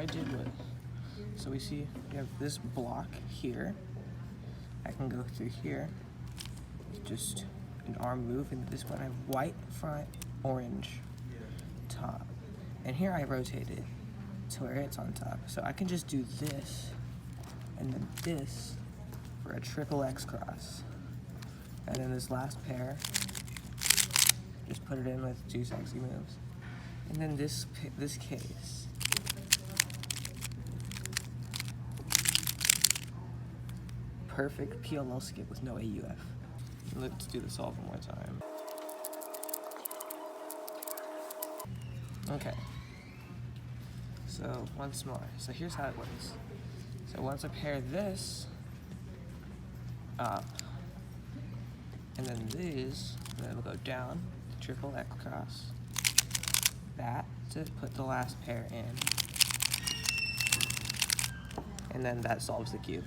I did was, so we see we have this block here. I can go through here, just an arm move, and this one I have white front, orange top. And here I rotate it to where it's on top. So I can just do this, and then this for a triple X cross. And then this last pair, just put it in with 2 sexy moves. And then this case, perfect PLL skip with no AUF. Let's do this all one more time. Okay. So once more. So here's how it works. So once I pair this up, and then these, then it'll go down, triple X cross, that to put the last pair in, and then that solves the cube.